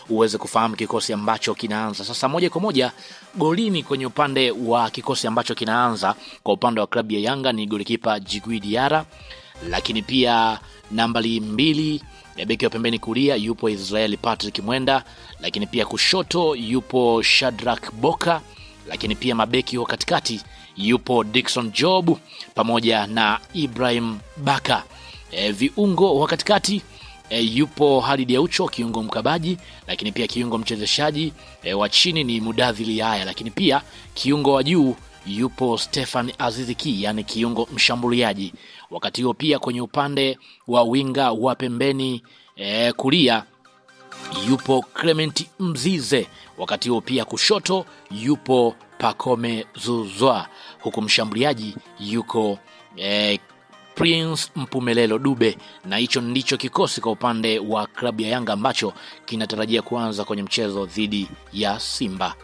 uweze kufahamu kikosi ambacho kinaanza. Sasa moja kwa moja golini kwenye upande wa kikosi ambacho kinaanza kwa upande wa klabu ya Yanga ni golikipa Djigui Diarra, lakini pia nambari 2 beki wa pembeni kulia yupo Israel Patrick Mwenda, lakini pia kushoto yupo Shadrack Boka, lakini pia mabeki wa katikati yupo Dickson Job pamoja na Ibrahim Baka. Viungo wa katikati yupo Halid Aucho kiungo mkabaji, lakini pia kiungo mchezeshaji wa chini ni Mudathir Yahya, lakini pia kiungo wa juu yupo Stefan Aziziki, yani kiungo mshambuliaji. Wakati huo pia kwenye upande wa winga wa pembeni kulia yupo Clement Mzize, wakati huo pia kushoto yupo Pacome Zouzoua, huku mshambuliaji yuko Prince Mpumelelo Dube. Na hicho ndicho kikosi kwa upande wa klabu ya Yanga ambacho kinatarajia kuanza kwenye mchezo dhidi ya Simba.